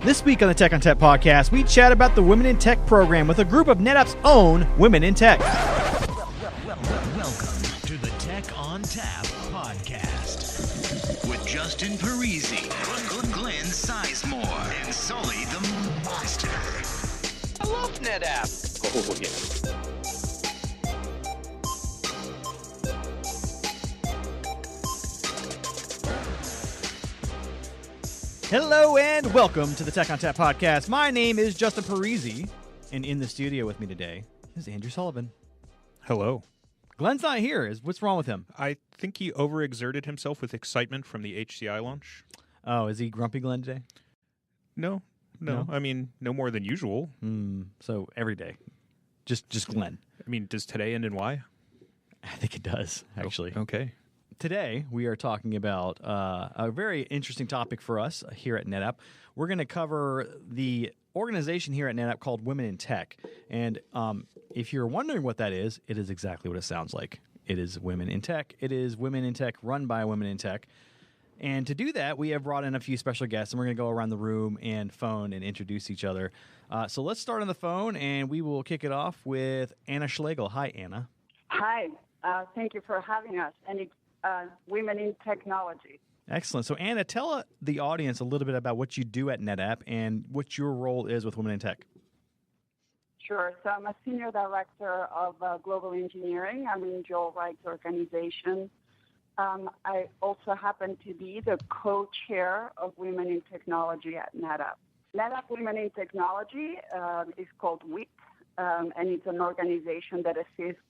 This week on the Tech on Tap podcast, we chat about the Women in Tech program with a group of NetApp's own Women in Tech. Welcome to the Tech on Tap podcast with Justin Parisi, Glenn Sizemore, and Sully the Monster. I love NetApp. Oh, yeah. Hello and welcome to the Tech on Tap podcast. My name is Justin Parisi, and in the studio with me today is Andrew Sullivan. Hello. Glenn's not here. What's wrong with him? I think he overexerted himself with excitement from the HCI launch. Oh, is he grumpy Glenn today? No. I mean, no more than usual. So every day. Just Glenn. I mean, does today end in Y? I think it does, actually. Okay. Today, we are talking about a very interesting topic for us here at NetApp. We're going to cover the organization here at NetApp called Women in Tech. And if you're wondering what that is, it is exactly what it sounds like. It is Women in Tech. It is Women in Tech run by Women in Tech. And to do that, we have brought in a few special guests, and we're going to go around the room and phone and introduce each other. So let's start on the phone, and we will kick it off with Anna Schlegel. Hi, Anna. Hi. Thank you for having us. And it's Women in Technology. Excellent. So, Anna, tell the audience a little bit about what you do at NetApp and what your role is with Women in Tech. Sure. So I'm a Senior Director of Global Engineering. I'm in Joel Wright's organization. I also happen to be the co-chair of Women in Technology at NetApp. NetApp Women in Technology is called WIT, and it's an organization that assists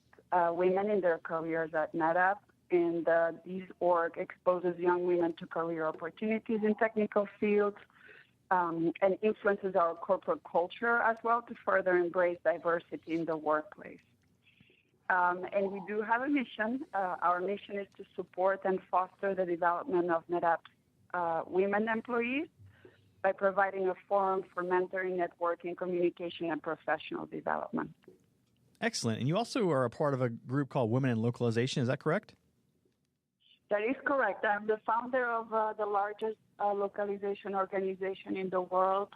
women in their careers at NetApp. And this org exposes young women to career opportunities in technical fields and influences our corporate culture as well to further embrace diversity in the workplace. And we do have a mission. Our mission is to support and foster the development of NetApp's women employees by providing a forum for mentoring, networking, communication, and professional development. Excellent. And you also are a part of a group called Women in Localization. Is that correct? That is correct. I'm the founder of the largest localization organization in the world,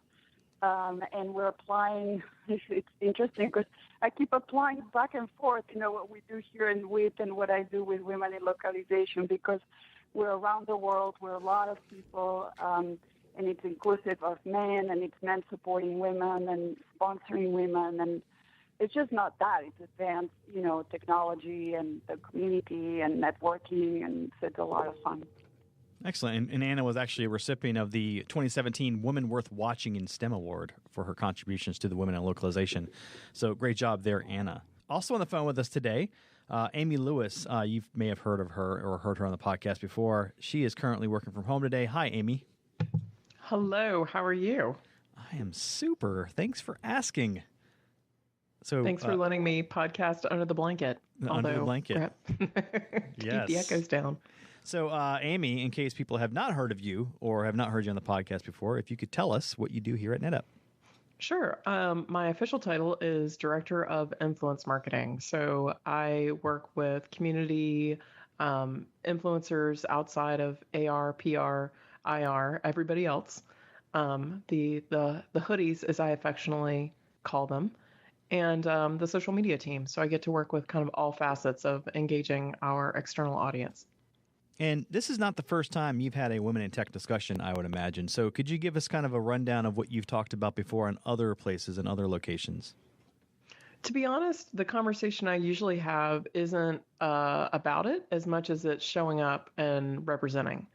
and we're applying. It's interesting because I keep applying back and forth, what we do here in WIT and what I do with Women in Localization, because we're around the world. We're a lot of people, and it's inclusive of men, and it's men supporting women and sponsoring women, and it's just not that. It's advanced, technology and the community and networking, and it's a lot of fun. Excellent. And Anna was actually a recipient of the 2017 Woman Worth Watching in STEM Award for her contributions to the Women in Localization. So great job there, Anna. Also on the phone with us today, Amy Lewis. You may have heard of her or heard her on the podcast before. She is currently working from home today. Hi, Amy. Hello. How are you? I am super. Thanks for asking. So, thanks for letting me podcast under the blanket. Under the blanket. Keep the echoes down. So, Amy, in case people have not heard of you or have not heard you on the podcast before, if you could tell us what you do here at NetApp. Sure. My official title is Director of Influence Marketing. So I work with community influencers outside of AR, PR, IR, everybody else. The hoodies, as I affectionately call them, and the social media team. So I get to work with kind of all facets of engaging our external audience. And this is not the first time you've had a Women in Tech discussion, I would imagine. So could you give us kind of a rundown of what you've talked about before in other places and other locations? To be honest, the conversation I usually have isn't about it as much as it's showing up and representing.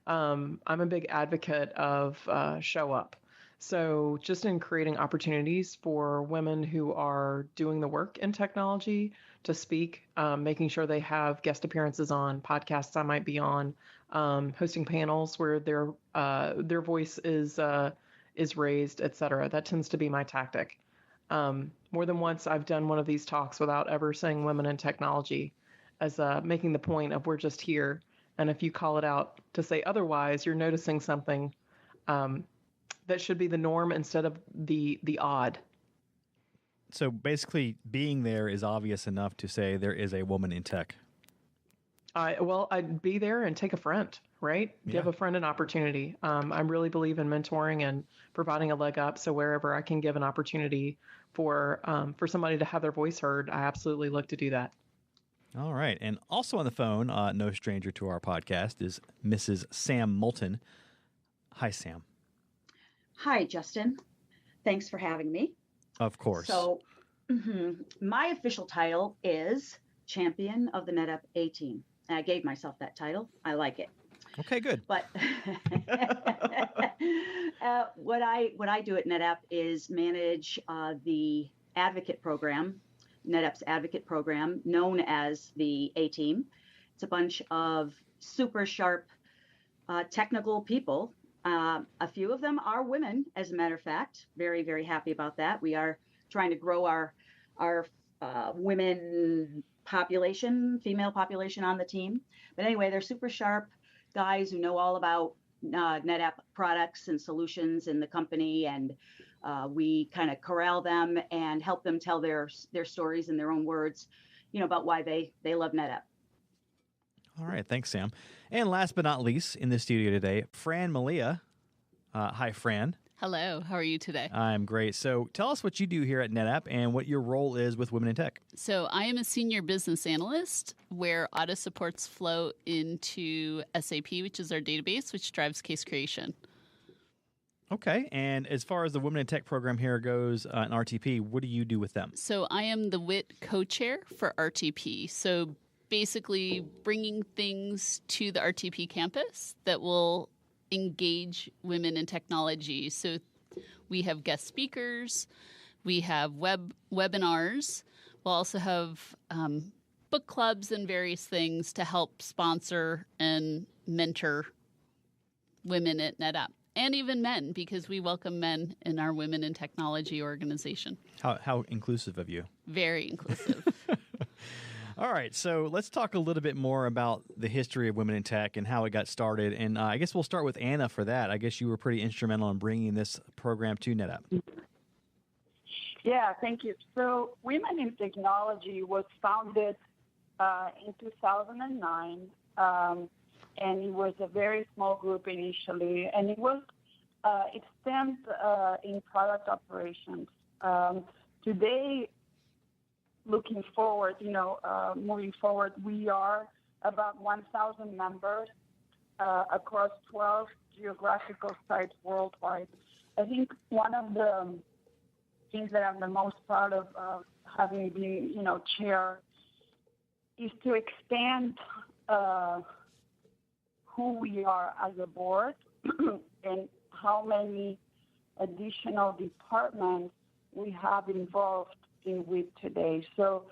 I'm a big advocate of show up. So just in creating opportunities for women who are doing the work in technology to speak, making sure they have guest appearances on podcasts I might be on, hosting panels where their voice is raised, et cetera. That tends to be my tactic. More than once, I've done one of these talks without ever saying women in technology, as making the point of we're just here. And if you call it out to say otherwise, you're noticing something that should be the norm instead of the odd. So basically, being there is obvious enough to say there is a woman in tech. I'd be there and take a friend, right? Give a friend an opportunity. I really believe in mentoring and providing a leg up. So wherever I can give an opportunity for somebody to have their voice heard, I absolutely look to do that. All right. And also on the phone, no stranger to our podcast, is Mrs. Sam Moulton. Hi, Sam. Hi, Justin. Thanks for having me. Of course. So my official title is Champion of the NetApp A Team. I gave myself that title. I like it. Okay, good. But what I do at NetApp is manage the advocate program, NetApp's advocate program, known as the A Team. It's a bunch of super sharp technical people. A few of them are women, as a matter of fact. Very, very happy about that. We are trying to grow our women population, female population on the team. But anyway, they're super sharp guys who know all about NetApp products and solutions in the company, and we kind of corral them and help them tell their stories in their own words, about why they love NetApp. All right, thanks, Sam. And last but not least, in the studio today, Fran Malia. Hi, Fran. Hello, how are you today? I'm great. So tell us what you do here at NetApp and what your role is with Women in Tech. So I am a senior business analyst where auto supports flow into SAP, which is our database, which drives case creation. Okay. And as far as the Women in Tech program here goes in RTP, what do you do with them? So I am the WIT co-chair for RTP. So basically bringing things to the RTP campus that will engage women in technology. So we have guest speakers, we have webinars, we'll also have book clubs and various things to help sponsor and mentor women at NetApp. And even men, because we welcome men in our Women in Technology organization. How inclusive of you. Very inclusive. All right, so let's talk a little bit more about the history of Women in Tech and how it got started. And I guess we'll start with Anna for that. I guess you were pretty instrumental in bringing this program to NetApp. Yeah, thank you. So Women in Technology was founded in 2009, and it was a very small group initially, and it stemmed in product operations. Today, looking forward, moving forward, we are about 1,000 members across 12 geographical sites worldwide. I think one of the things that I'm the most proud of having been, chair, is to expand who we are as a board and how many additional departments we have involved in WIT today. So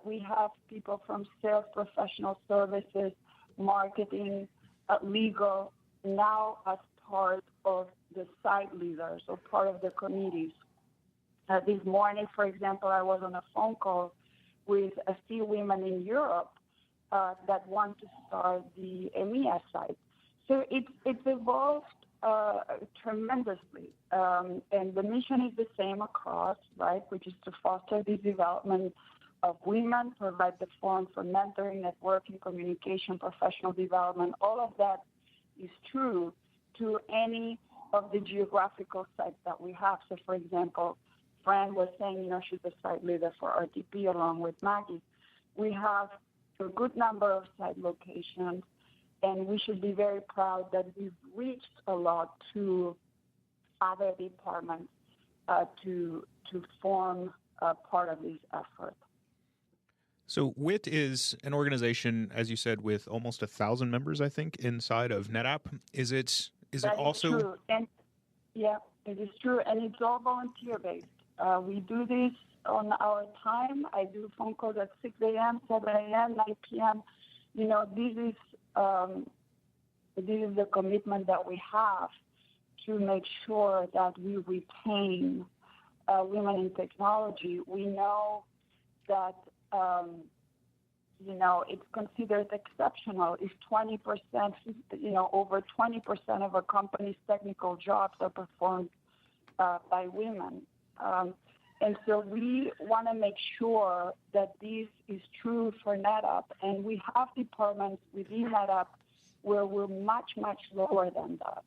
we have people from sales, professional services, marketing, legal, now as part of the site leaders or part of the committees. This morning, for example, I was on a phone call with a few women in Europe that want to start the EMEA site. So it's evolved tremendously. And the mission is the same across, right, which is to foster the development of women, provide the forum for mentoring, networking, communication, professional development. All of that is true to any of the geographical sites that we have. So, for example, Fran was saying, she's the site leader for RTP along with Maggie. We have a good number of site locations, and we should be very proud that we've reached a lot to other departments to form part of this effort. So WIT is an organization, as you said, with almost 1,000 members, I think, inside of NetApp. Is it also? True. And, yeah, it is true, and it's all volunteer-based. We do this on our time. I do phone calls at 6 a.m., 7 a.m., 9 p.m. This is the commitment that we have to make sure that we retain women in technology. We know that, it's considered exceptional if 20%, over 20% of a company's technical jobs are performed by women. And so we want to make sure that this is true for NetApp. And we have departments within NetApp where we're much, much lower than that.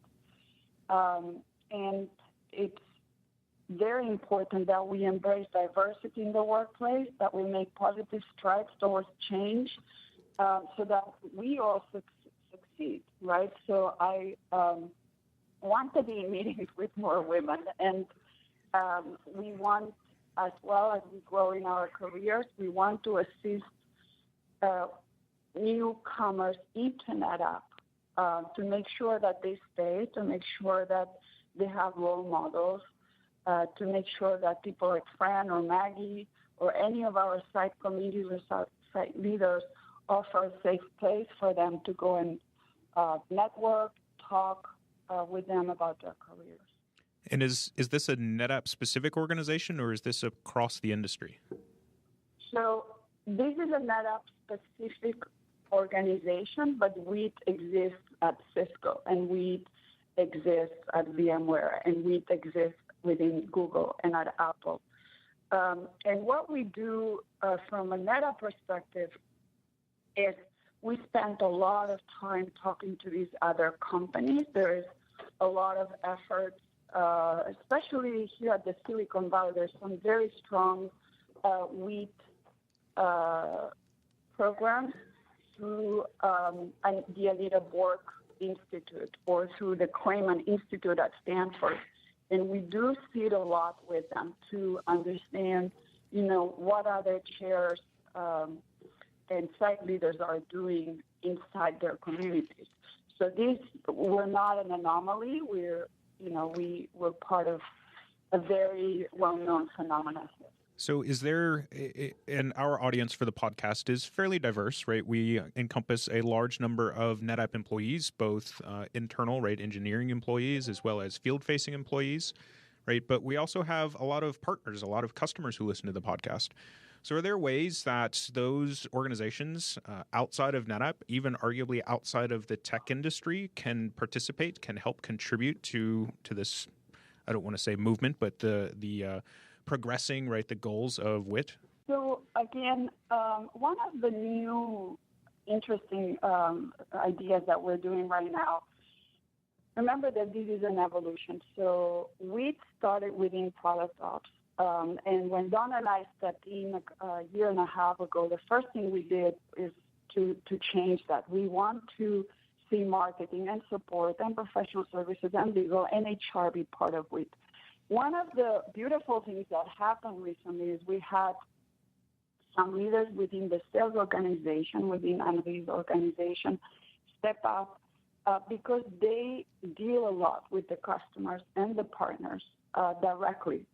And it's very important that we embrace diversity in the workplace, that we make positive strides towards change so that we all succeed, right? So I want to be in meetings with more women, and we want, as well as we grow in our careers, we want to assist newcomers into NetApp to make sure that they stay, to make sure that they have role models, to make sure that people like Fran or Maggie or any of our site committees or site leaders offer a safe place for them to go and network, talk with them about their careers. And is this a NetApp specific organization, or is this across the industry? So this is a NetApp specific organization, but WEAT exists at Cisco, and WEAT exists at VMware, and WEAT exists within Google and at Apple. And what we do from a NetApp perspective is we spend a lot of time talking to these other companies. There is a lot of effort, especially here at the Silicon Valley. There's some very strong WEAT programs through the Anita Borg Institute or through the Clayman Institute at Stanford. And we do sit a lot with them to understand, what other chairs and site leaders are doing inside their communities. So we're not an anomaly. We're part of a very well-known phenomenon here. So is there, and our audience for the podcast is fairly diverse, right? We encompass a large number of NetApp employees, both internal, right, engineering employees, as well as field-facing employees, right? But we also have a lot of partners, a lot of customers who listen to the podcast. So are there ways that those organizations outside of NetApp, even arguably outside of the tech industry, can participate, can help contribute to this, I don't want to say movement, but the progressing, right, the goals of WIT? So again, one of the new interesting ideas that we're doing right now, remember that this is an evolution. So WIT started within product ops. And when Don and I stepped in a year and a half ago, the first thing we did is to change that. We want to see marketing and support and professional services and legal and HR be part of WIT. One of the beautiful things that happened recently is we had some leaders within the sales organization, within Anna's organization, step up because they deal a lot with the customers and the partners directly.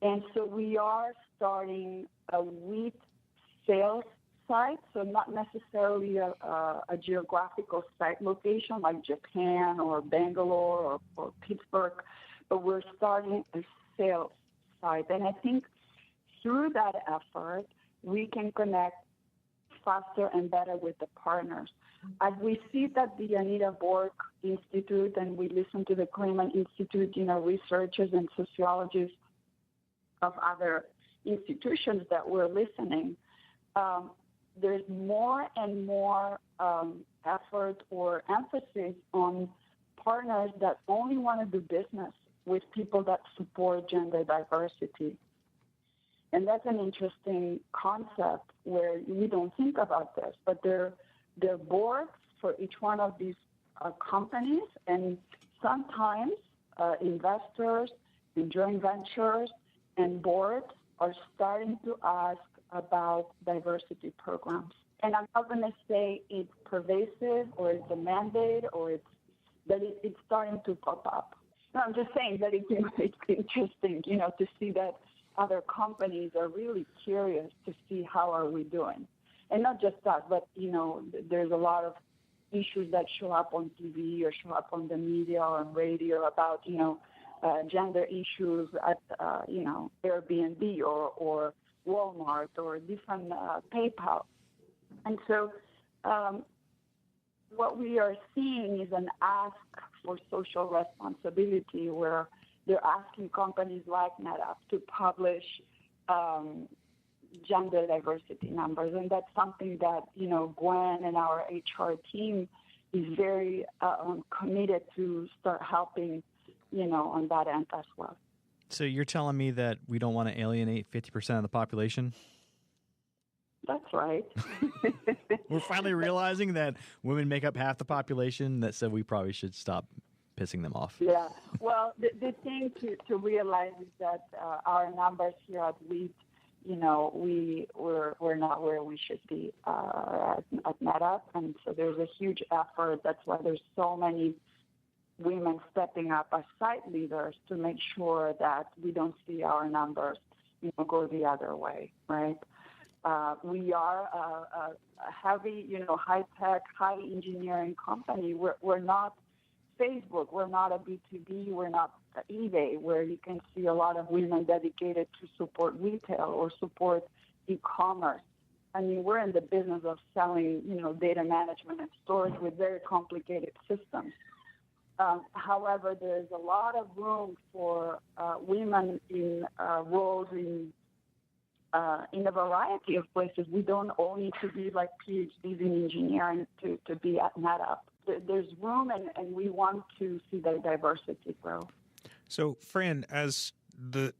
And so we are starting a WIT sales site, so not necessarily a geographical site location like Japan or Bangalore or Pittsburgh, but we're starting a sales site. And I think through that effort, we can connect faster and better with the partners. As we see that the Anita Borg Institute and we listen to the Clayman Institute, researchers and sociologists of other institutions that we're listening, there's more and more effort or emphasis on partners that only want to do business with people that support gender diversity. And that's an interesting concept where we don't think about this, but there are boards for each one of these companies, and sometimes investors and joint ventures and boards are starting to ask about diversity programs. And I'm not going to say it's pervasive or it's a mandate or it's starting to pop up. No, I'm just saying that it's interesting, to see that other companies are really curious to see how are we doing. And not just that, but, there's a lot of issues that show up on TV or show up on the media or on radio about, gender issues at, Airbnb or Walmart or different PayPal. And so what we are seeing is an ask for social responsibility where they're asking companies like NetApp to publish gender diversity numbers. And that's something that, Gwen and our HR team is very committed to start helping, on that end as well. So you're telling me that we don't want to alienate 50% of the population? That's right. We're finally realizing that women make up half the population, so we probably should stop pissing them off. Yeah. Well, the thing to realize is that our numbers here at LEAD, we're not where we should be at NetApp, and so there's a huge effort. That's why there's so many women stepping up as site leaders to make sure that we don't see our numbers, go the other way, right? We are a heavy, high-tech, high engineering company. We're not Facebook. We're not a B2B. We're not eBay, where you can see a lot of women dedicated to support retail or support e-commerce. I mean, we're in the business of selling, data management and storage with very complicated systems. However, there is a lot of room for women in roles in a variety of places. We don't all need to be like PhDs in engineering to be at NetApp. There's room, and we want to see the diversity grow. So, Fran, as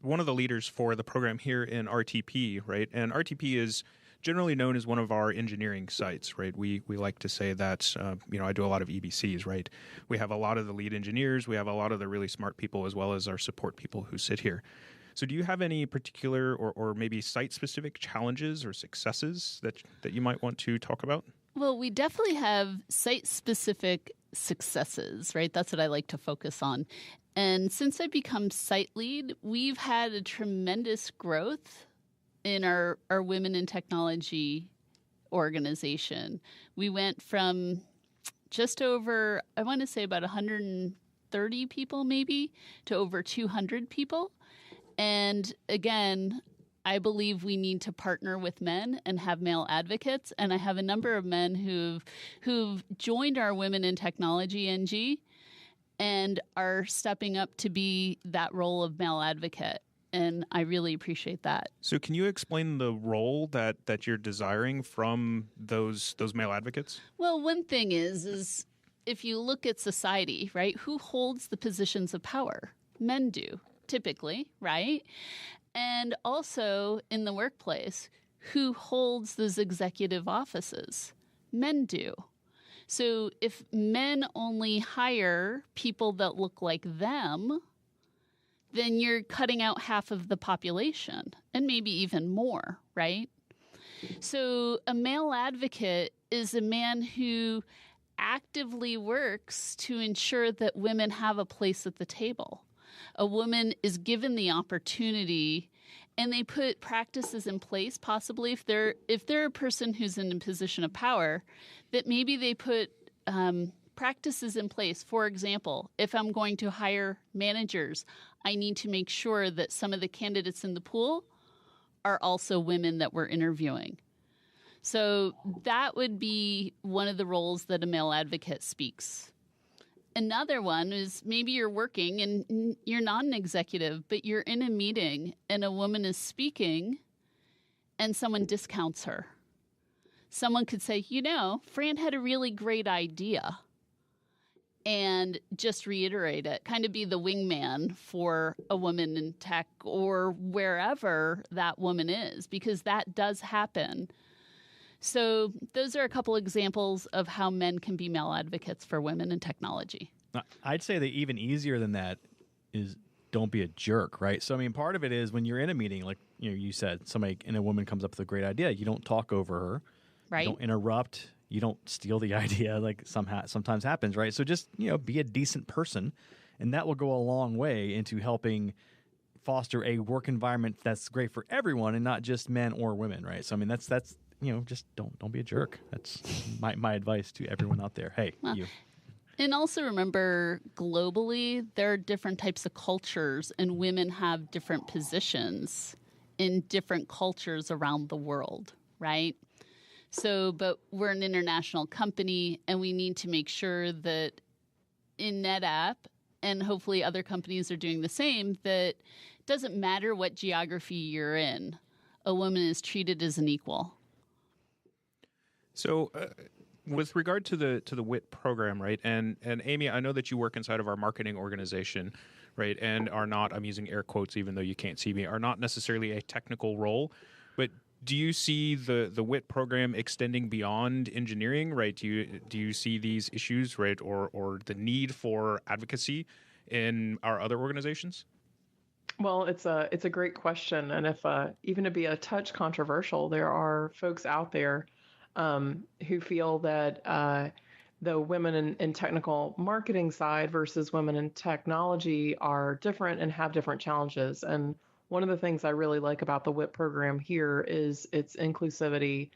one of the leaders for the program here in RTP, right? And RTP is generally known as one of our engineering sites, right? We like to say that, I do a lot of EBCs, right? We have a lot of the lead engineers. We have a lot of the really smart people, as well as our support people who sit here. So do you have any particular or maybe site-specific challenges or successes that you might want to talk about? Well, we definitely have site-specific successes, right? That's what I like to focus on. And since I've become site lead, we've had a tremendous growth in our Women in Technology organization. We went from just over, I want to say about 130 people maybe, to over 200 people. And again, I believe we need to partner with men and have male advocates. And I have a number of men who've joined our Women in Technology NG and are stepping up to be that role of male advocate. And I really appreciate that. So can you explain the role that you're desiring from those male advocates? Well, one thing is if you look at society, right, who holds the positions of power? Men do, typically, right? And also in the workplace, who holds those executive offices? Men do. So if men only hire people that look like them, then you're cutting out half of the population and maybe even more, right? So a male advocate is a man who actively works to ensure that women have a place at the table. A woman is given the opportunity, and they put practices in place, possibly if they're a person who's in a position of power, that maybe they put practices in place. For example, if I'm going to hire managers, I need to make sure that some of the candidates in the pool are also women that we're interviewing. So that would be one of the roles that a male advocate speaks. Another one is maybe you're working and you're not an executive, but you're in a meeting and a woman is speaking and someone discounts her. Someone could say, Fran had a really great idea, and just reiterate it, kind of be the wingman for a woman in tech or wherever that woman is, because that does happen. So those are a couple examples of how men can be male advocates for women in technology. I'd say that even easier than that is don't be a jerk, right? So, I mean, part of it is when you're in a meeting, like you said, somebody and a woman comes up with a great idea, you don't talk over her. Right. You don't interrupt. You don't steal the idea like sometimes happens, right? So just, be a decent person, and that will go a long way into helping foster a work environment that's great for everyone and not just men or women, right? So, I mean, that's just don't be a jerk. That's my advice to everyone out there. Hey, you. And also remember, globally, there are different types of cultures, and women have different positions in different cultures around the world, right? So, but we're an international company, and we need to make sure that in NetApp and hopefully other companies are doing the same, that it doesn't matter what geography you're in, a woman is treated as an equal. So, with regard to the WIT program, right? And Amy, I know that you work inside of our marketing organization, right? And are not, I'm using air quotes even though you can't see me, are not necessarily a technical role, but do you see the WIT program extending beyond engineering, right? Do you see these issues, right, or the need for advocacy in our other organizations? Well, it's a great question, and if even to be a touch controversial, there are folks out there who feel that the women in technical marketing side versus women in technology are different and have different challenges. And one of the things I really like about the WIT program here is its inclusivity,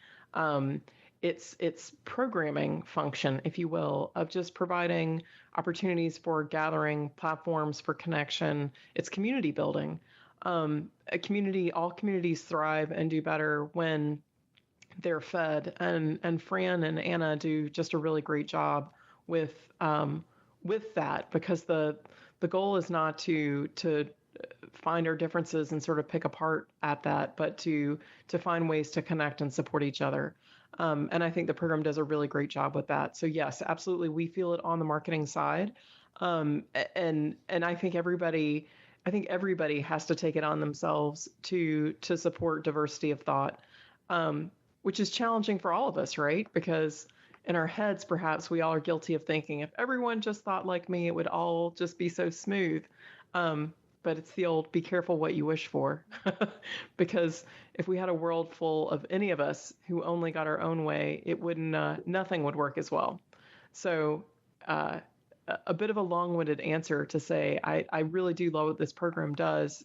its programming function, if you will, of just providing opportunities for gathering, platforms for connection. It's community building. All communities thrive and do better when they're fed, and Fran and Anna do just a really great job with that, because the goal is not to find our differences and sort of pick apart at that, but to find ways to connect and support each other. And I think the program does a really great job with that. So yes, absolutely, we feel it on the marketing side, and I think everybody has to take it on themselves to support diversity of thought. Which is challenging for all of us, right? Because in our heads, perhaps we all are guilty of thinking, if everyone just thought like me, it would all just be so smooth. But it's the old, be careful what you wish for. Because if we had a world full of any of us who only got our own way, it wouldn't, nothing would work as well. So a bit of a long-winded answer to say, I really do love what this program does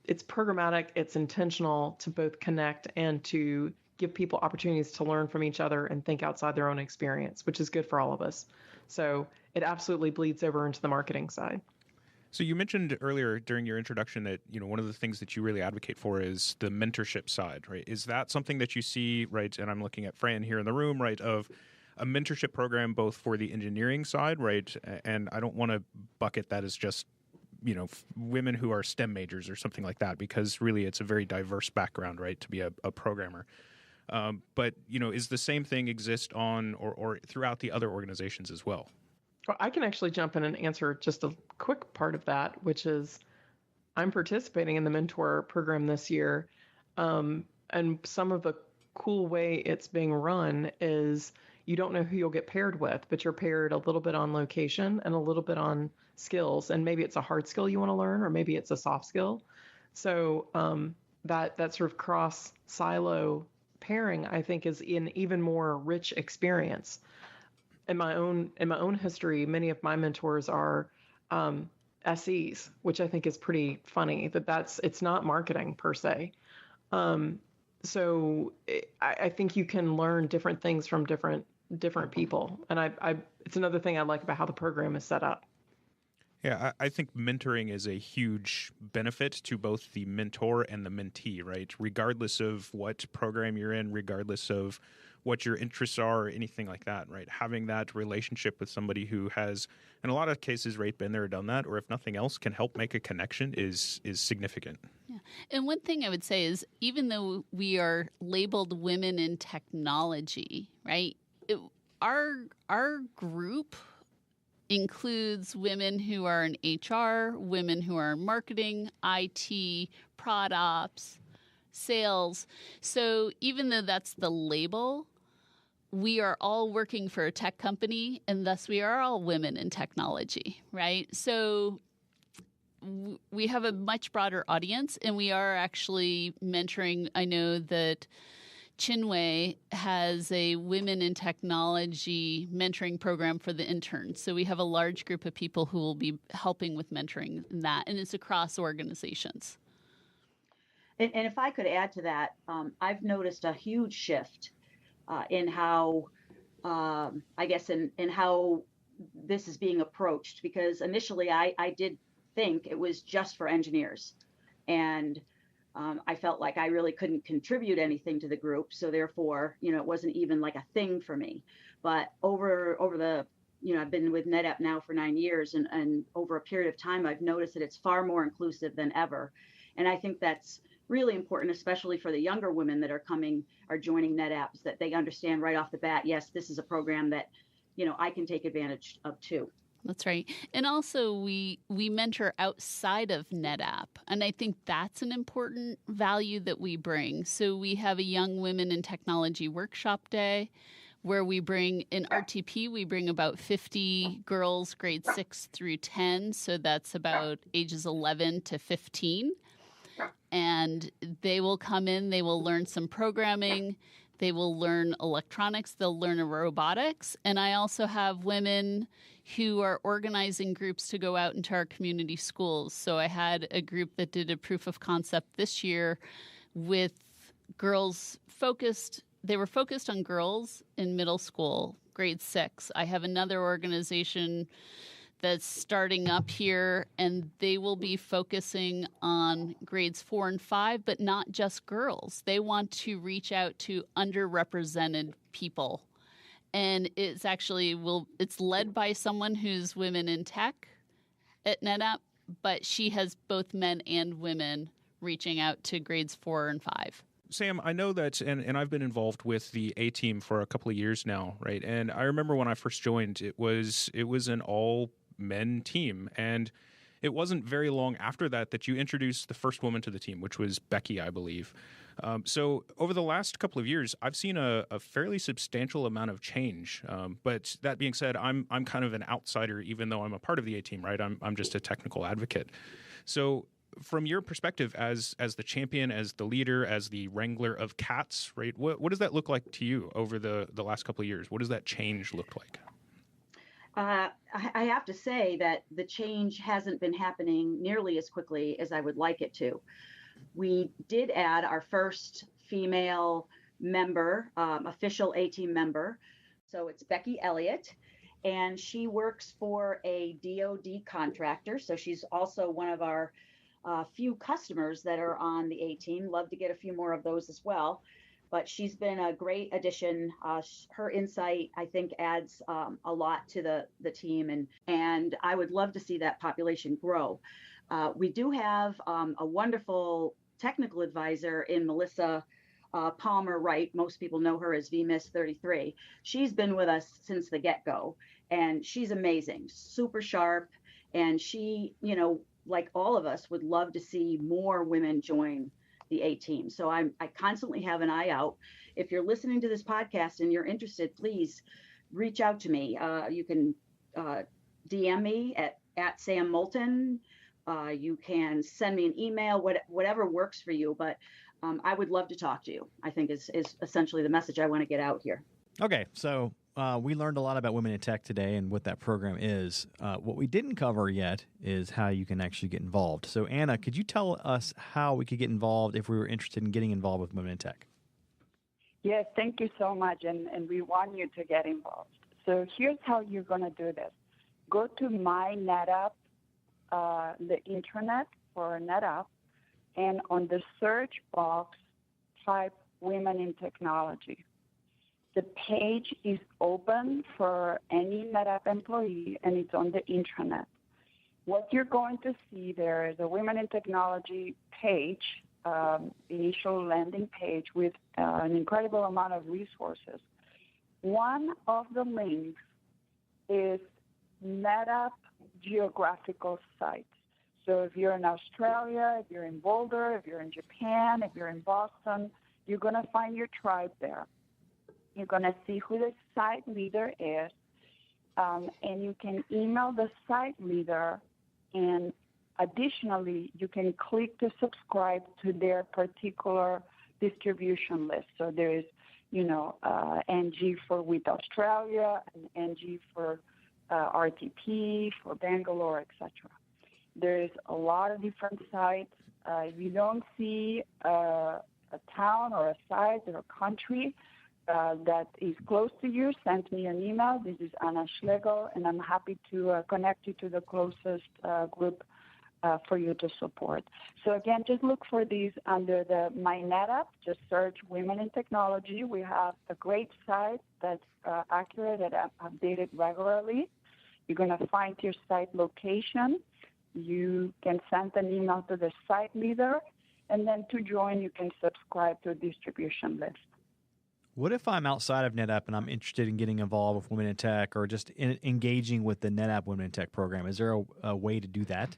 it's programmatic, it's intentional to both connect and to give people opportunities to learn from each other and think outside their own experience, which is good for all of us. So it absolutely bleeds over into the marketing side. So you mentioned earlier during your introduction that, one of the things that you really advocate for is the mentorship side, right? Is that something that you see, right? And I'm looking at Fran here in the room, right, of a mentorship program both for the engineering side, right? And I don't want to bucket that as just women who are STEM majors or something like that, because really it's a very diverse background, right, to be a programmer. But, is the same thing exist on or throughout the other organizations as well? Well, I can actually jump in and answer just a quick part of that, which is I'm participating in the mentor program this year. And some of the cool way it's being run is you don't know who you'll get paired with, but you're paired a little bit on location and a little bit on skills. And maybe it's a hard skill you want to learn, or maybe it's a soft skill. So that sort of cross silo pairing, I think, is an even more rich experience. In my own history, many of my mentors are SEs, which I think is pretty funny. It's not marketing per se. So I think you can learn different things from different people, and it's another thing I like about how the program is set up. Yeah, I think mentoring is a huge benefit to both the mentor and the mentee, right? Regardless of what program you're in, regardless of what your interests are or anything like that, right? Having that relationship with somebody who has, in a lot of cases, right, been there or done that, or if nothing else, can help make a connection is significant. Yeah. And one thing I would say is, even though we are labeled women in technology, right, our group includes women who are in HR, women who are in marketing, IT, prod ops, sales. So even though that's the label, we are all working for a tech company, and thus we are all women in technology, right? So we have a much broader audience, and we are actually mentoring. I know that Chinway has a women in technology mentoring program for the interns. So we have a large group of people who will be helping with mentoring in that, and it's across organizations. And if I could add to that, I've noticed a huge shift in how, I guess, in how this is being approached, because initially I did think it was just for engineers, and I felt like I really couldn't contribute anything to the group. So therefore, it wasn't even like a thing for me. But over the I've been with NetApp now for 9 years, and over a period of time, I've noticed that it's far more inclusive than ever. And I think that's really important, especially for the younger women that are joining NetApp, that they understand right off the bat, yes, this is a program that, I can take advantage of too. That's right. And also we mentor outside of NetApp. And I think that's an important value that we bring. So we have a Young Women in Technology Workshop Day where we bring, in RTP, we bring about 50 girls grades 6 through 10. So that's about ages 11 to 15. And they will come in, they will learn some programming, they will learn electronics, they'll learn robotics. And I also have women who are organizing groups to go out into our community schools. So I had a group that did a proof of concept this year with girls focused. They were focused on girls in middle school, grade 6. I have another organization that's starting up here, and they will be focusing on grades 4 and 5, but not just girls. They want to reach out to underrepresented people. And it's led by someone who's women in tech at NetApp, but she has both men and women reaching out to grades 4 and 5. Sam, I know that, and I've been involved with the A team for a couple of years now, right? And I remember when I first joined, it was an all men team, and it wasn't very long after that you introduced the first woman to the team, which was Becky, I believe. So over the last couple of years, I've seen a fairly substantial amount of change. But that being said, I'm kind of an outsider, even though I'm a part of the A team, right? I'm just a technical advocate. So from your perspective as the champion, as the leader, as the wrangler of cats, right? What does that look like to you over the last couple of years? What does that change look like? I have to say that the change hasn't been happening nearly as quickly as I would like it to. We did add our first female member, official A-team member. So it's Becky Elliott, and she works for a DoD contractor. So she's also one of our few customers that are on the A-team. Love to get a few more of those as well. But she's been a great addition. Her insight, I think, adds a lot to the team, and I would love to see that population grow. We do have a wonderful technical advisor in Melissa Palmer Wright. Most people know her as VMIS 33. She's been with us since the get-go, and she's amazing, super sharp, and she, like all of us, would love to see more women join the A team. So I constantly have an eye out. If you're listening to this podcast and you're interested, please reach out to me. You can DM me at Sam Moulton. You can send me an email, whatever works for you. But I would love to talk to you, I think is essentially the message I want to get out here. Okay, so we learned a lot about Women in Tech today and what that program is. What we didn't cover yet is how you can actually get involved. So, Anna, could you tell us how we could get involved if we were interested in getting involved with Women in Tech? Yes, thank you so much, and we want you to get involved. So here's how you're going to do this. Go to My NetApp, the internet for NetApp, and on the search box, type Women in Technology. The page is open for any NetApp employee, and it's on the intranet. What you're going to see there is a Women in Technology page, initial landing page with an incredible amount of resources. One of the links is NetApp geographical sites. So if you're in Australia, if you're in Boulder, if you're in Japan, if you're in Boston, you're going to find your tribe there. You're going to see who the site leader is, and you can email the site leader, and additionally, you can click to subscribe to their particular distribution list. So there is, NG for with Australia, and NG for RTP, for Bangalore, etc. There is a lot of different sites. If you don't see a town or a site or a country that is close to you, send me an email. This is Anna Schlegel, and I'm happy to connect you to the closest group for you to support. So again, just look for these under the My NetApp. Just search Women in Technology. We have a great site that's accurate and updated regularly. You're going to find your site location. You can send an email to the site leader, and then to join, you can subscribe to a distribution list. What if I'm outside of NetApp and I'm interested in getting involved with Women in Tech or just engaging with the NetApp Women in Tech program? Is there a way to do that?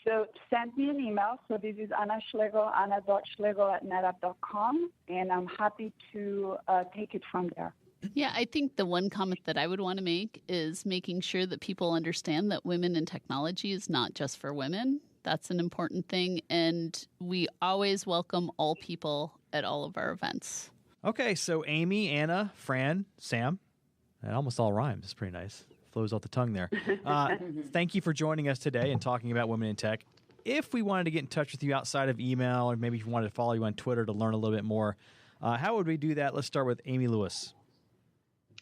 So send me an email. So this is Anna Schlegel, anna.schlegel@netapp.com, and I'm happy to take it from there. Yeah, I think the one comment that I would want to make is making sure that people understand that women in technology is not just for women. That's an important thing. And we always welcome all people at all of our events. Okay, so Amy, Anna, Fran, Sam. That almost all rhymes. It's pretty nice. Flows off the tongue there. Thank you for joining us today and talking about Women in Tech. If we wanted to get in touch with you outside of email, or maybe if we wanted to follow you on Twitter to learn a little bit more, how would we do that? Let's start with Amy Lewis.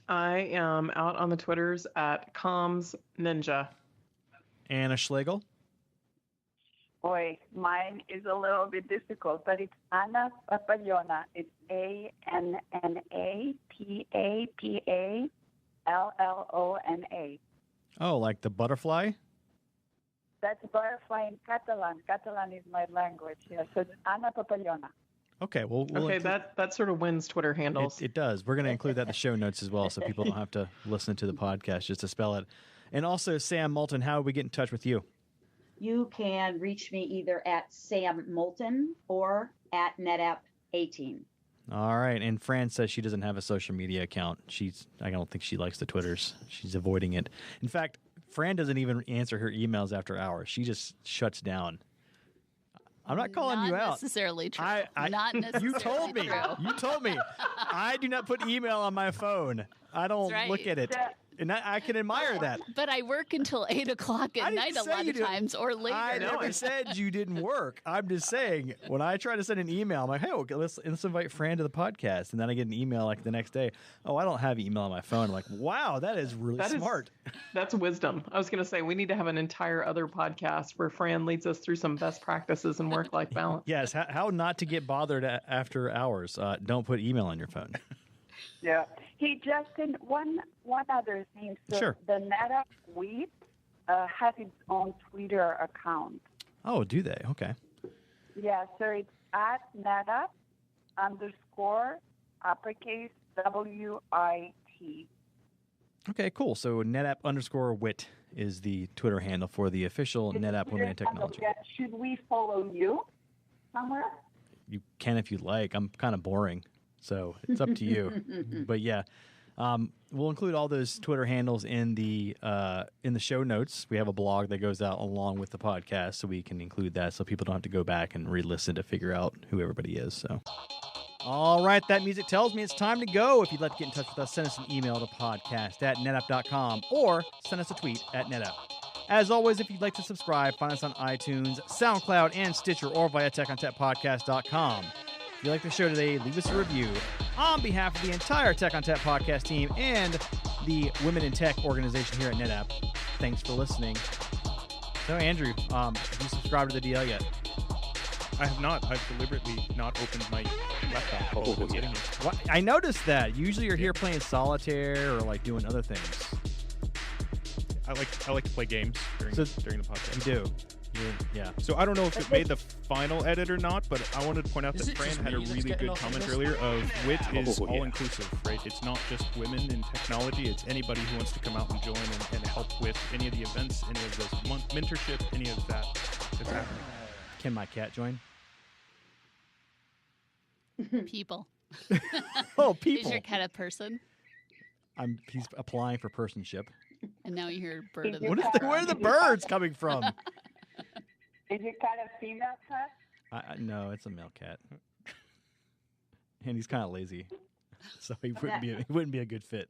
I am out on the Twitters at Comms Ninja. Anna Schlegel. Boy, mine is a little bit difficult, but it's Anna Papallona. It's ANNAPAPALLONA. Oh, like the butterfly? That's butterfly in Catalan. Catalan is my language. Yeah, so it's Anna Papallona. Okay, well, Okay, that sort of wins Twitter handles. It does. We're going to include that in the show notes as well, so people don't have to listen to the podcast just to spell it. And also, Sam Moulton, how do we get in touch with you? You can reach me either at Sam Moulton or at NetApp18. All right. And Fran says she doesn't have a social media account. I don't think she likes the Twitters. She's avoiding it. In fact, Fran doesn't even answer her emails after hours. She just shuts down. I'm not calling you out. Not necessarily true. Not necessarily You told me. true. You told me. I do not put email on my phone. I don't That's right. look at it. And I can admire that. But I work until 8 o'clock at night a lot of times, or later. I never said you didn't work. I'm just saying, when I try to send an email, I'm like, hey, let's invite Fran to the podcast. And then I get an email like the next day. Oh, I don't have email on my phone. I'm like, wow, that is really smart. That's wisdom. I was going to say, we need to have an entire other podcast where Fran leads us through some best practices and work-life balance. Yes, how not to get bothered after hours. Don't put email on your phone. Yeah. Hey, Justin, one other thing. So Sure. The NetApp Suite has its own Twitter account. Oh, do they? Okay. Yeah, so it's at NetApp _uppercase WIT. Okay, cool. So NetApp _WIT is the Twitter handle for the official NetApp Women in Technology. Should we follow you somewhere? You can if you like. I'm kind of boring, so it's up to you. But yeah, we'll include all those Twitter handles in the show notes. We have a blog that goes out along with the podcast, so we can include that so people don't have to go back and re-listen to figure out who everybody is. So, all right, that music tells me it's time to go. If you'd like to get in touch with us, send us an email to podcast@netapp.com or send us a tweet at NetApp. As always, if you'd like to subscribe, find us on iTunes, SoundCloud, and Stitcher, or via TechOnTapPodcast.com. If you like the show today, leave us a review. On behalf of the entire Tech on Tap podcast team and the Women in Tech organization here at NetApp, thanks for listening. So, Andrew, have you subscribed to the DL yet? I have not. I've deliberately not opened my laptop. What? I noticed that. Usually you're here playing solitaire or like doing other things. I like to play games during the podcast. You do. Yeah. So I don't know if it made the final edit or not, but I wanted to point out that Fran had a really good comment earlier of WIT is all-inclusive, right? It's not just women in technology. It's anybody who wants to come out and join and help with any of the events, any of this mentorship, any of that that's happening. Can my cat join? People. Oh, people. Is your cat a person? He's applying for personship. And now you hear a bird of the Where are the birds coming from? Is your cat a female cat? No, it's a male cat. And he's kind of lazy. So he wouldn't be a good fit.